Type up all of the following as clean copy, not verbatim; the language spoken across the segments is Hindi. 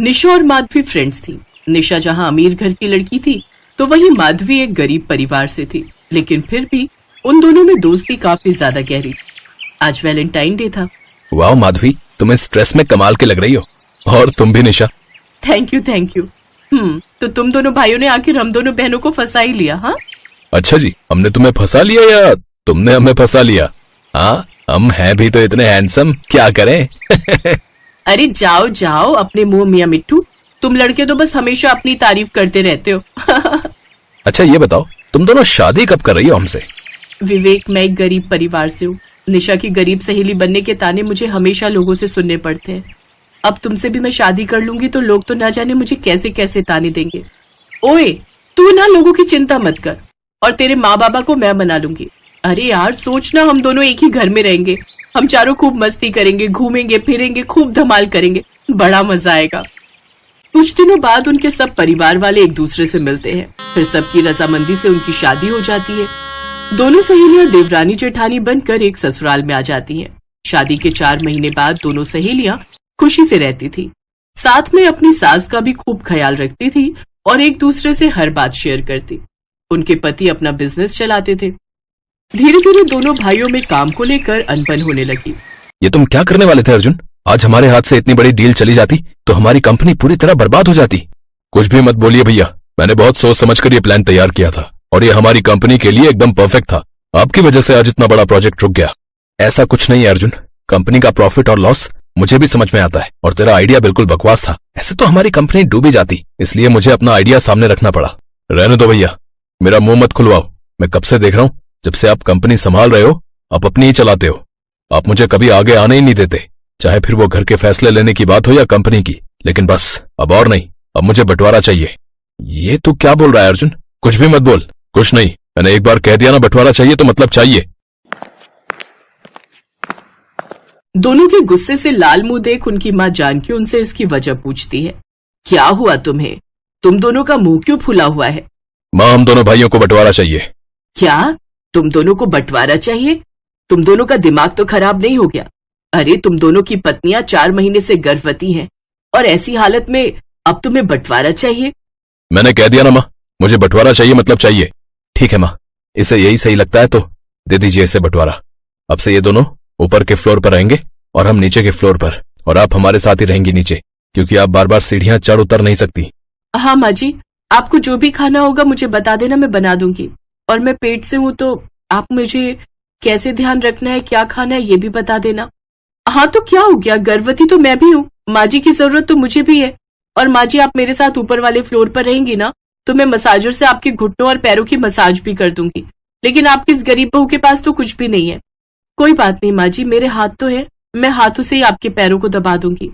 निशा और माधवी फ्रेंड्स थी। निशा जहां अमीर घर की लड़की थी तो वहीं माधवी एक गरीब परिवार से थी, लेकिन फिर भी उन दोनों में दोस्ती काफी ज्यादा गहरी थी। आज वैलेंटाइन डे था। वाह माधवी, तुम इस ड्रेस में कमाल के लग रही हो। और तुम भी निशा। Thank you. तो तुम दोनों भाइयों ने आखिर हम दोनों बहनों को फंसा ही लिया। हाँ अच्छा जी, हमने तुम्हें फंसा लिया या तुमने हमें फंसा लिया? हाँ, हम हैं भी तो इतने हैंडसम, क्या करें? अरे जाओ जाओ अपने मुंह मियां मिट्टू, तुम लड़के तो बस हमेशा अपनी तारीफ करते रहते हो। अच्छा ये बताओ, तुम दोनों शादी कब कर रही हो हमसे? विवेक, मैं एक गरीब परिवार से हूँ। निशा की गरीब सहेली बनने के ताने मुझे हमेशा लोगों से सुनने पड़ते हैं। अब तुमसे भी मैं शादी कर लूंगी तो लोग तो ना जाने मुझे कैसे कैसे ताने देंगे। ओए, तू ना लोगों की चिंता मत कर और तेरे माँ बाबा को मैं मना लूंगी। अरे यार सोचना, हम दोनों एक ही घर में रहेंगे, हम चारों खूब मस्ती करेंगे, घूमेंगे फिरेंगे, खूब धमाल करेंगे, बड़ा मजा आएगा। कुछ दिनों बाद उनके सब परिवार वाले एक दूसरे से मिलते हैं, फिर सबकी रजामंदी से उनकी शादी हो जाती है। दोनों सहेलियां देवरानी जेठानी बनकर एक ससुराल में आ जाती हैं। शादी के 4 महीने बाद दोनों सहेलियां खुशी से रहती थी, साथ में अपनी सास का भी खूब ख्याल रखती थी और एक दूसरे से हर बात शेयर करती। उनके पति अपना बिजनेस चलाते थे। धीरे धीरे दोनों भाइयों में काम को लेकर अनबन होने लगी। ये तुम क्या करने वाले थे अर्जुन? आज हमारे हाथ से इतनी बड़ी डील चली जाती तो हमारी कंपनी पूरी तरह बर्बाद हो जाती। कुछ भी मत बोलिए भैया, मैंने बहुत सोच समझकर ये प्लान तैयार किया था और ये हमारी कंपनी के लिए एकदम परफेक्ट था। आपकी वजह से आज इतना बड़ा प्रोजेक्ट रुक गया। ऐसा कुछ नहीं है अर्जुन, कंपनी का प्रॉफिट और लॉस मुझे भी समझ में आता है और तेरा आइडिया बिल्कुल बकवास था। ऐसे तो हमारी कंपनी डूबी जाती, इसलिए मुझे अपना आइडिया सामने रखना पड़ा। रहने दो भैया, मेरा मुंह मत खुलवाओ। मैं कब से देख रहा हूँ, जब से आप कंपनी संभाल रहे हो आप अपनी ही चलाते हो। आप मुझे कभी आगे आने ही नहीं देते, चाहे फिर वो घर के फैसले लेने की बात हो या कंपनी की। लेकिन बस अब और नहीं, अब मुझे बंटवारा चाहिए। ये तू क्या बोल रहा है अर्जुन? कुछ भी मत बोल। कुछ नहीं, मैंने एक बार कह दिया ना बंटवारा चाहिए तो मतलब चाहिए। दोनों के गुस्से से लाल मुंह देख उनकी माँ जानकी उनसे इसकी वजह पूछती है। क्या हुआ तुम्हें? तुम दोनों का मुंह क्यों फुला हुआ है? माँ, हम दोनों भाइयों को बंटवारा चाहिए। क्या तुम दोनों को बंटवारा चाहिए? तुम दोनों का दिमाग तो खराब नहीं हो गया? अरे तुम दोनों की पत्नियां 4 महीने से गर्भवती हैं और ऐसी हालत में अब तुम्हें बंटवारा चाहिए? मैंने कह दिया ना माँ, मुझे बंटवारा चाहिए मतलब चाहिए। ठीक है माँ, इसे यही सही लगता है तो दे दीजिए इसे बंटवारा। अब से ये दोनों ऊपर के फ्लोर पर रहेंगे और हम नीचे के फ्लोर पर, और आप हमारे साथ ही रहेंगी नीचे, क्योंकि आप बार बार सीढ़ियां चढ़ उतर नहीं सकती। हाँ माँ जी, आपको जो भी खाना होगा मुझे बता देना, मैं बना दूंगी। और मैं पेट से हूँ तो आप मुझे कैसे ध्यान रखना है, क्या खाना है ये भी बता देना। हाँ तो क्या हो गया, गर्भवती तो मैं भी हूँ, माँ जी की जरूरत तो मुझे भी है। और माँ जी आप मेरे साथ ऊपर वाले फ्लोर पर रहेंगी ना, तो मैं मसाजर से आपके घुटनों और पैरों की मसाज भी कर दूंगी। लेकिन आपकी इस गरीब बहू के पास तो कुछ भी नहीं है। कोई बात नहीं माँ जी, मेरे हाथ तो है, मैं हाथों से ही आपके पैरों को दबा दूंगी।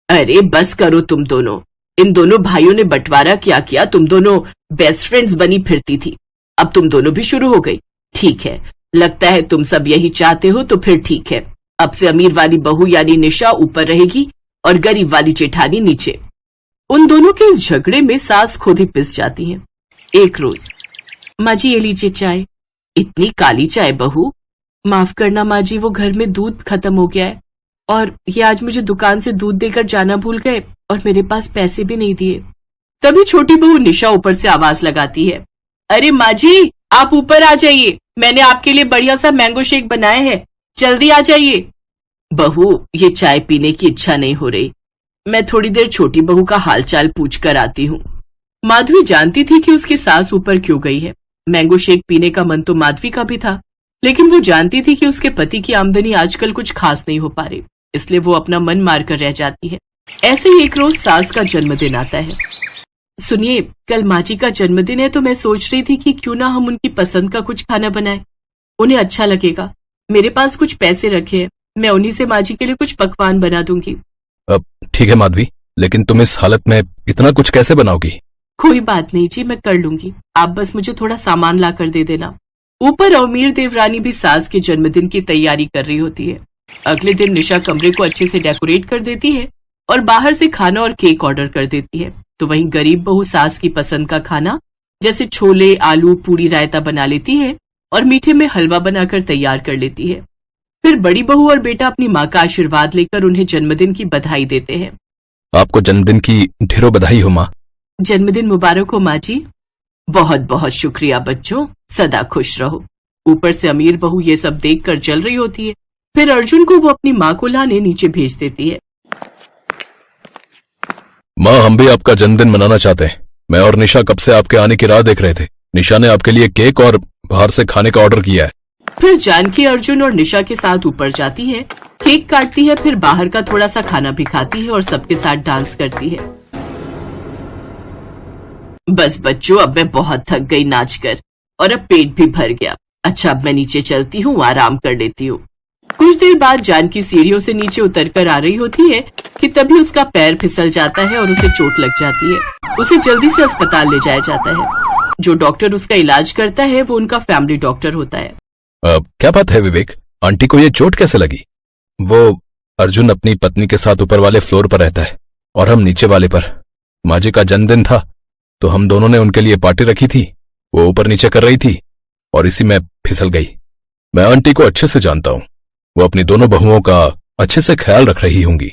अरे बस करो तुम दोनों, इन दोनों भाइयों ने बंटवारा क्या किया, तुम दोनों बेस्ट फ्रेंड्स बनी फिरती थी, अब तुम दोनों भी शुरू हो गई। ठीक है, लगता है तुम सब यही चाहते हो तो फिर ठीक है, अब से अमीर वाली बहू यानी निशा ऊपर रहेगी और गरीब वाली जेठानी नीचे। उन दोनों के इस झगड़े में सास खुद ही पिस जाती हैं। एक रोज, माँ जी ये लीजिए चाय। इतनी काली चाय बहू? माफ करना माँ जी, वो घर में दूध खत्म हो गया है और ये आज मुझे दुकान से दूध देकर जाना भूल गए और मेरे पास पैसे भी नहीं दिए। तभी छोटी बहू निशा ऊपर से आवाज लगाती है, अरे माँ जी आप ऊपर आ जाइए, मैंने आपके लिए बढ़िया सा मैंगो शेक बनाया है, जल्दी आ जाइए। बहू ये चाय पीने की इच्छा नहीं हो रही, मैं थोड़ी देर छोटी बहू का हालचाल पूछ कर आती हूँ। माधवी जानती थी कि उसकी सास ऊपर क्यों गई है। मैंगो शेक पीने का मन तो माधवी का भी था, लेकिन वो जानती थी कि उसके पति की आमदनी आजकल कुछ खास नहीं हो पा रही, इसलिए वो अपना मन मार कर रह जाती है। ऐसे ही एक रोज सास का जन्मदिन आता है। सुनिए, कल माँ जी का जन्मदिन है तो मैं सोच रही थी कि क्यों ना हम उनकी पसंद का कुछ खाना बनाएं, उन्हें अच्छा लगेगा। मेरे पास कुछ पैसे रखे हैं, मैं उन्हीं से माँ जी के लिए कुछ पकवान बना दूंगी। अब ठीक है माधवी, लेकिन तुम इस हालत में इतना कुछ कैसे बनाओगी? कोई बात नहीं जी, मैं कर लूंगी, आप बस मुझे थोड़ा सामान ला कर दे देना। ऊपर अमीर देवरानी भी सास के जन्मदिन की तैयारी कर रही होती है। अगले दिन निशा कमरे को अच्छे से डेकोरेट कर देती है और बाहर से खाना और केक ऑर्डर कर देती है। तो वहीं गरीब बहू सास की पसंद का खाना जैसे छोले, आलू, पूरी, रायता बना लेती है और मीठे में हलवा बनाकर तैयार कर लेती है। फिर बड़ी बहू और बेटा अपनी माँ का आशीर्वाद लेकर उन्हें जन्मदिन की बधाई देते हैं। आपको जन्मदिन की ढेरों बधाई हो माँ। जन्मदिन मुबारक हो माँ जी। बहुत बहुत शुक्रिया बच्चों, सदा खुश रहो। ऊपर से अमीर बहू ये सब देखकर जल रही होती है। फिर अर्जुन को वो अपनी माँ को लाने नीचे भेज देती है। माँ, हम भी आपका जन्मदिन मनाना चाहते हैं। मैं और निशा कब से आपके आने की राह देख रहे थे। निशा ने आपके लिए केक और बाहर से खाने का ऑर्डर किया है। फिर जानकी अर्जुन और निशा के साथ ऊपर जाती है, केक काटती है, फिर बाहर का थोड़ा सा खाना भी खाती है और सबके साथ डांस करती है। बस बच्चों, अब मैं बहुत थक गई नाच कर और अब पेट भी भर गया। अच्छा, अब मैं नीचे चलती हूँ, आराम कर लेती हूँ। कुछ देर बाद जानकी सीढ़ियों से नीचे उतरकर आ रही होती है कि तभी उसका पैर फिसल जाता है और उसे चोट लग जाती है। उसे जल्दी से अस्पताल ले जाया जाता है। जो डॉक्टर उसका इलाज करता है वो उनका फैमिली डॉक्टर होता है। क्या बात है विवेक, आंटी को ये चोट कैसे लगी? वो अर्जुन अपनी पत्नी के साथ ऊपर वाले फ्लोर पर रहता है और हम नीचे वाले पर। माँ जी का जन्मदिन था तो हम दोनों ने उनके लिए पार्टी रखी थी। वो ऊपर नीचे कर रही थी और इसी में फिसल गई। मैं आंटी को अच्छे से जानता हूँ। वो अपनी दोनों बहुओं का अच्छे से ख्याल रख रही होंगी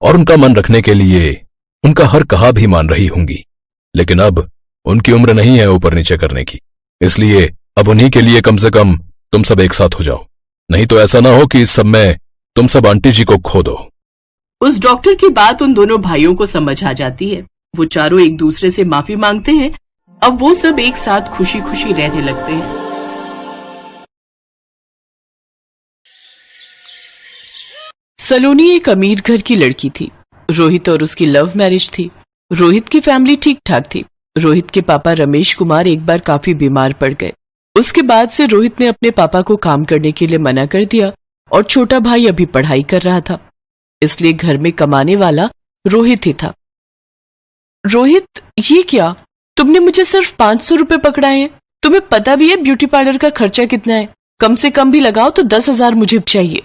और उनका मन रखने के लिए उनका हर कहा भी मान रही होंगी। लेकिन अब उनकी उम्र नहीं है ऊपर नीचे करने की, इसलिए अब उन्हीं के लिए कम से कम तुम सब एक साथ हो जाओ। नहीं तो ऐसा ना हो कि इस सब में तुम सब आंटी जी को खो दो। उस डॉक्टर की बात उन दोनों भाइयों को समझ आ जाती है। वो चारों एक दूसरे से माफी मांगते हैं। अब वो सब एक साथ खुशी खुशी रहने लगते हैं। सलोनी एक अमीर घर की लड़की थी। रोहित और उसकी लव मैरिज थी। रोहित की फैमिली ठीक ठाक थी। रोहित के पापा रमेश कुमार एक बार काफी बीमार पड़ गए। उसके बाद से रोहित ने अपने पापा को काम करने के लिए मना कर दिया और छोटा भाई अभी पढ़ाई कर रहा था, इसलिए घर में कमाने वाला रोहित ही था। रोहित, ये क्या? तुमने मुझे सिर्फ 500 रुपए पकड़ाए हैं। तुम्हें पता भी है ब्यूटी पार्लर का खर्चा कितना है? कम से कम भी लगाओ तो 10,000 मुझे चाहिए।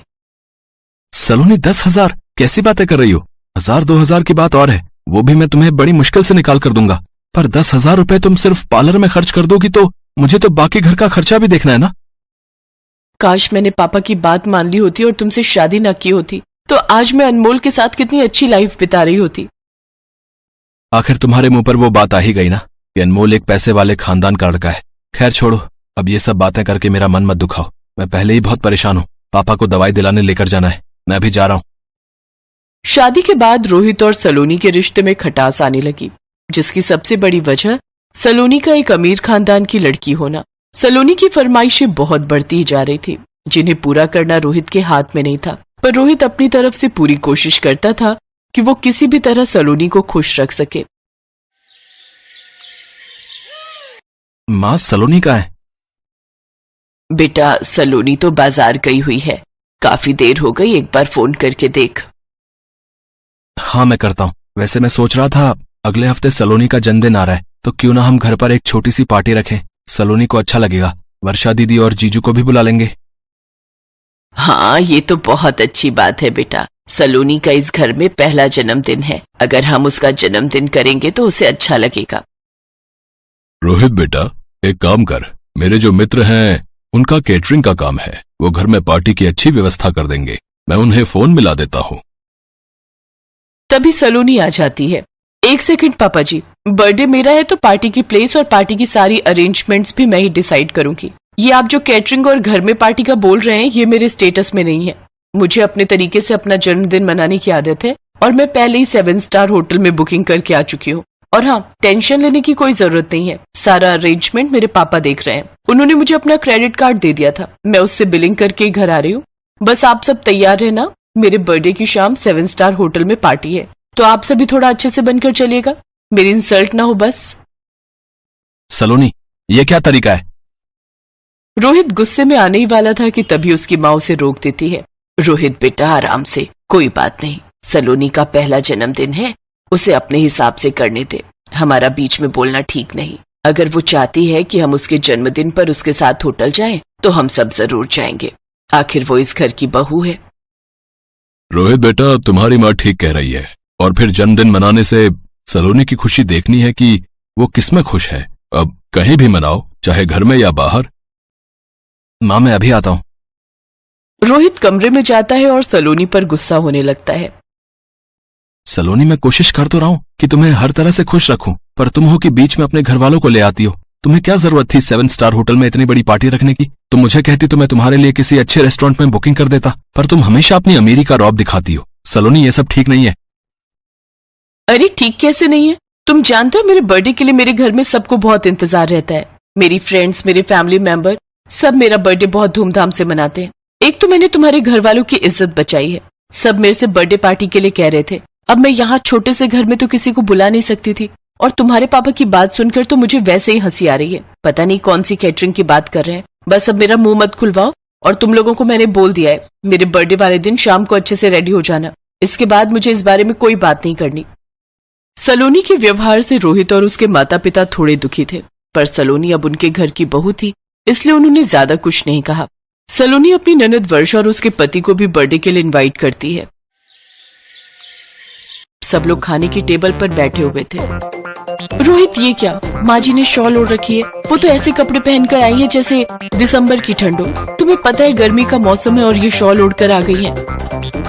सलोनी, 10,000 कैसी बातें कर रही हो? 1,000-2,000 की बात और है, वो भी मैं तुम्हें बड़ी मुश्किल से निकाल कर दूंगा। पर 10,000 रुपए तुम सिर्फ पार्लर में खर्च कर दोगी तो मुझे तो बाकी घर का खर्चा भी देखना है ना। काश मैंने पापा की बात मान ली होती और तुमसे शादी न की होती, तो आज मैं अनमोल के साथ कितनी अच्छी लाइफ बिता रही होती। आखिर तुम्हारे मुंह पर वो बात आ ही गई ना कि अनमोल एक पैसे वाले खानदान का लड़का है। खैर छोड़ो, अब ये सब बातें करके मेरा मन मत दुखाओ। मैं पहले ही बहुत परेशान हूँ। पापा को दवाई दिलाने लेकर जाना है, मैं अभी जा रहा हूँ। शादी के बाद रोहित और सलोनी के रिश्ते में खटास आने लगी, जिसकी सबसे बड़ी वजह सलोनी का एक अमीर खानदान की लड़की होना। सलोनी की फरमाइशें बहुत बढ़ती ही जा रही थी, जिन्हें पूरा करना रोहित के हाथ में नहीं था। पर रोहित अपनी तरफ से पूरी कोशिश करता था कि वो किसी भी तरह सलोनी को खुश रख सके। माँ, सलोनी कहाँ है? बेटा, सलोनी तो बाजार गई हुई है। काफी देर हो गई, एक बार फोन करके देख। हाँ, मैं करता हूँ। वैसे मैं सोच रहा था अगले हफ्ते सलोनी का जन्मदिन आ रहा है, तो क्यों ना हम घर पर एक छोटी सी पार्टी रखें। सलोनी को अच्छा लगेगा। वर्षा दीदी और जीजू को भी बुला लेंगे। हाँ, ये तो बहुत अच्छी बात है बेटा। सलोनी का इस घर में पहला जन्मदिन है। अगर हम उसका जन्मदिन करेंगे तो उसे अच्छा लगेगा। रोहित बेटा, एक काम कर, मेरे जो मित्र हैं उनका केटरिंग का काम है। वो घर में पार्टी की अच्छी व्यवस्था कर देंगे। मैं उन्हें फोन मिला देता हूँ। तभी सलोनी आ जाती है। एक सेकंड पापा जी, बर्थडे मेरा है तो पार्टी की प्लेस और पार्टी की सारी अरेंजमेंट्स भी मैं ही डिसाइड करूंगी। ये आप जो कैटरिंग और घर में पार्टी का बोल रहे हैं, ये मेरे स्टेटस में नहीं है। मुझे अपने तरीके से अपना जन्मदिन मनाने की आदत है और मैं पहले ही 7 स्टार होटल में बुकिंग करके आ चुकी हूँ। और हाँ, टेंशन लेने की कोई जरूरत नहीं है। सारा अरेंजमेंट मेरे पापा देख रहे हैं। उन्होंने मुझे अपना क्रेडिट कार्ड दे दिया था, मैं उससे बिलिंग करके ही घर आ रही हूँ। बस आप सब तैयार रहना, मेरे बर्थडे की शाम 7 स्टार होटल में पार्टी है, तो आप सभी थोड़ा अच्छे से बनकर चलिएगा, मेरी इंसल्ट ना हो बस। सलोनी, ये क्या तरीका है? रोहित गुस्से में आने ही वाला था कि तभी उसकी माँ उसे रोक देती है। रोहित बेटा, आराम से, कोई बात नहीं। सलोनी का पहला जन्मदिन है, उसे अपने हिसाब से करने दे। हमारा बीच में बोलना ठीक नहीं। अगर वो चाहती है कि हम उसके जन्मदिन पर उसके साथ होटल जाएं, तो हम सब जरूर जाएंगे। आखिर वो इस घर की बहू है। रोहित बेटा, तुम्हारी माँ ठीक कह रही है। और फिर जन्मदिन मनाने से सलोनी की खुशी देखनी है कि वो किसमें खुश है। अब कहीं भी मनाओ, चाहे घर में या बाहर। माँ, मैं अभी आता हूँ। रोहित कमरे में जाता है और सलोनी पर गुस्सा होने लगता है। सलोनी, मैं कोशिश कर तो रहा हूँ कि तुम्हें हर तरह से खुश रखूं, पर तुम हो कि बीच में अपने घर वालों को ले आती हो। तुम्हें क्या जरूरत थी 7 स्टार होटल में इतनी बड़ी पार्टी रखने की? तुम मुझे कहती तो मैं तुम्हारे लिए किसी अच्छे रेस्टोरेंट में बुकिंग कर देता, पर तुम हमेशा अपनी अमीरी का रौब दिखाती हो। सलोनी, ये सब ठीक नहीं है। अरे ठीक कैसे नहीं है? तुम जानते हो मेरे बर्थडे के लिए मेरे घर में सबको बहुत इंतजार रहता है। मेरी फ्रेंड्स, मेरे फैमिली मेंबर सब मेरा बर्थडे बहुत धूमधाम से मनाते हैं। एक तो मैंने तुम्हारे घर वालों की इज्जत बचाई है। सब मेरे से बर्थडे पार्टी के लिए कह रहे थे। अब मैं यहाँ छोटे से घर में तो किसी को बुला नहीं सकती थी, और तुम्हारे पापा की बात सुनकर तो मुझे वैसे ही हंसी आ रही है। पता नहीं कौन सी कैटरिंग की बात कर रहे हैं। बस अब मेरा मुंह मत खुलवाओ, और तुम लोगों को मैंने बोल दिया है मेरे बर्थडे वाले दिन शाम को अच्छे से रेडी हो जाना। इसके बाद मुझे इस बारे में कोई बात नहीं करनी। सलोनी के व्यवहार से रोहित और उसके माता पिता थोड़े दुखी थे, पर सलोनी अब उनके घर की बहू थी, इसलिए उन्होंने ज्यादा कुछ नहीं कहा। सलोनी अपनी ननद वर्षा और उसके पति को भी बर्थडे के लिए इनवाइट करती है। सब लोग खाने की टेबल पर बैठे हुए थे। रोहित, ये क्या? माँ जी ने शॉल ओढ़ रखी है। वो तो ऐसे कपड़े पहनकर आई है जैसे दिसंबर की ठंड हो। तुम्हें पता है गर्मी का मौसम है और ये शॉल ओढ़कर आ गई है।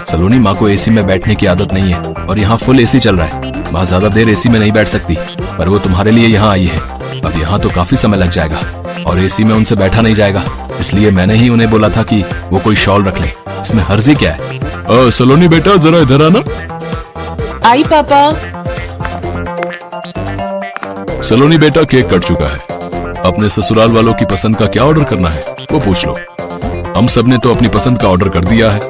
सलोनी, माँ को एसी में बैठने की आदत नहीं है, और यहाँ फुल एसी चल रहा है। माँ ज्यादा देर एसी में नहीं बैठ सकती, पर वो तुम्हारे लिए यहाँ आई है। अब यहाँ तो काफी समय लग जाएगा, और एसी में उनसे बैठा नहीं जाएगा, इसलिए मैंने ही उन्हें बोला था कि वो कोई शॉल रख ले। इसमें हर्जी क्या है? सलोनी बेटा, जरा इधर आना। आई पापा। सलोनी बेटा, केक कट चुका है। अपने ससुराल वालों की पसंद का क्या ऑर्डर करना है वो पूछ लो। हम सब ने तो अपनी पसंद का ऑर्डर कर दिया है।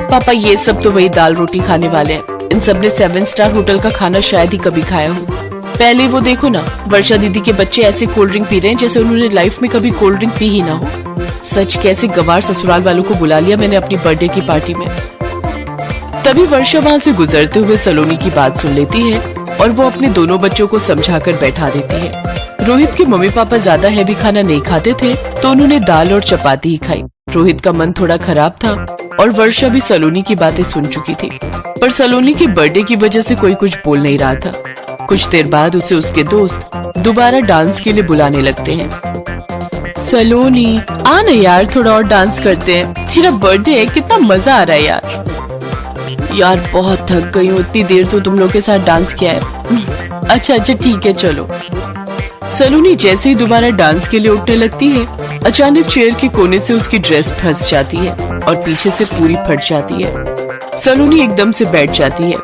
पापा, ये सब तो वही दाल रोटी खाने वाले हैं। इन सब ने 7 स्टार होटल का खाना शायद ही कभी खाया हो। पहले वो देखो ना, वर्षा दीदी के बच्चे ऐसे कोल्ड ड्रिंक पी रहे हैं जैसे उन्होंने लाइफ में कभी कोल्ड ड्रिंक पी ही ना हो। सच, कैसे गवार ससुराल वालों को बुला लिया मैंने अपनी बर्थडे की पार्टी में। तभी वर्षा वहां से गुजरते हुए सलोनी की बात सुन लेती है, और वो अपने दोनों बच्चों को समझाकर बैठा देती है। रोहित के मम्मी पापा ज्यादा हैवी खाना नहीं खाते थे, तो उन्होंने दाल और चपाती ही खाई। रोहित का मन थोड़ा खराब था, और वर्षा भी सलोनी की बातें सुन चुकी थी, पर सलोनी के बर्थडे की वजह से कोई कुछ बोल नहीं रहा था। कुछ देर बाद उसे उसके दोस्त दोबारा डांस के लिए बुलाने लगते हैं। सलोनी, आ ना यार, थोड़ा और डांस करते हैं। तेरा बर्थडे है, कितना मजा आ रहा है यार। यार बहुत थक गई हूँ, इतनी देर तो तुम लोग के साथ डांस किया है। अच्छा ठीक है, चलो। सलोनी जैसे ही दोबारा डांस के लिए उठने लगती है, अचानक चेयर के कोने से उसकी ड्रेस फंस जाती है और पीछे से पूरी फट जाती है। सलोनी एकदम से बैठ जाती है।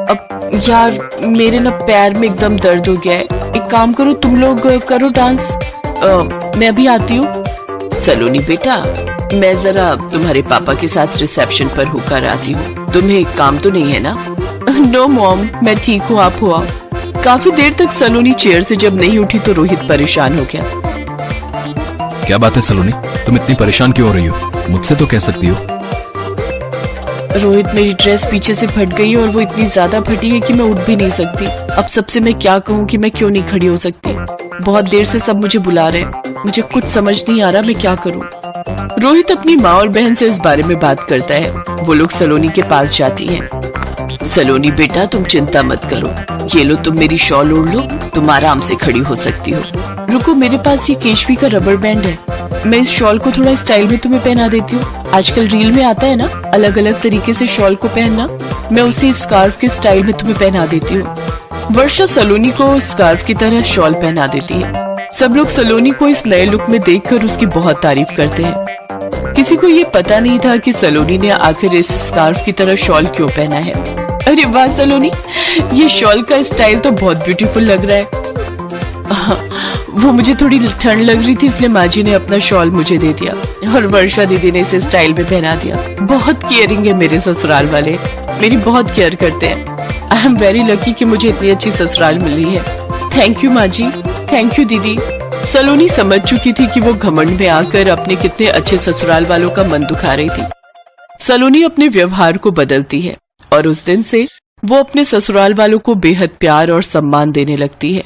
अब यार, मेरे ना पैर में एकदम दर्द हो गया है। एक काम करो, तुम लोग करो डांस, मैं अभी आती हूँ। सलोनी बेटा, मैं जरा तुम्हारे पापा के साथ रिसेप्शन पर होकर आती हूँ। तुम्हें काम तो नहीं है ना? नो मॉम, मैं ठीक हूँ, आप हो आओ। काफी देर तक सलोनी चेयर से जब नहीं उठी तो रोहित परेशान हो गया। क्या बात है सलोनी, तुम इतनी परेशान क्यों हो रही हो? मुझसे तो कह सकती हो। रोहित, मेरी ड्रेस पीछे से फट गई है, और वो इतनी ज्यादा फटी है कि मैं उठ भी नहीं सकती। अब सबसे मैं क्या कहूँ कि मैं क्यों नहीं खड़ी हो सकती? बहुत देर से सब मुझे बुला रहे हैं, मुझे कुछ समझ नहीं आ रहा मैं क्या करूँ। रोहित अपनी माँ और बहन से इस बारे में बात करता है। वो लोग सलोनी के पास जाती हैं। सलोनी बेटा, तुम चिंता मत करो, ये लो तुम मेरी शॉल ओढ़ लो, तुम आराम से खड़ी हो सकती हो। रुको, मेरे पास ये केशवी का रबर बैंड है, मैं इस शॉल को थोड़ा स्टाइल में तुम्हें पहना देती हूँ। आजकल रील में आता है ना अलग अलग तरीके से शॉल को पहनना, मैं उसे स्कार्फ के स्टाइल में तुम्हें पहना देती हूँ। वर्षा सलोनी को स्कार्फ की तरह शॉल पहना देती है। सब लोग सलोनी को इस नए लुक में देखकर उसकी बहुत तारीफ करते हैं। किसी को ये पता नहीं था कि सलोनी ने आखिर इस स्कार्फ की तरह शॉल क्यों पहना है। अरे वाह सलोनी, ये शॉल का स्टाइल तो बहुत ब्यूटीफुल लग रहा है। वो मुझे थोड़ी ठंड लग रही थी, इसलिए माँ जी ने अपना शॉल मुझे दे दिया, और वर्षा दीदी ने इसे स्टाइल में पहना दिया। बहुत केयरिंग है मेरे ससुराल वाले, मेरी बहुत केयर करते हैं। आई एम वेरी लकी कि मुझे इतनी अच्छी ससुराल मिली है। थैंक यू माँ जी, थैंक यू दीदी। सलोनी समझ चुकी थी कि वो घमंड में आकर अपने कितने अच्छे ससुराल वालों का मन दुखा रही थी। सलोनी अपने व्यवहार को बदलती है, और उस दिन से वो अपने ससुराल वालों को बेहद प्यार और सम्मान देने लगती है।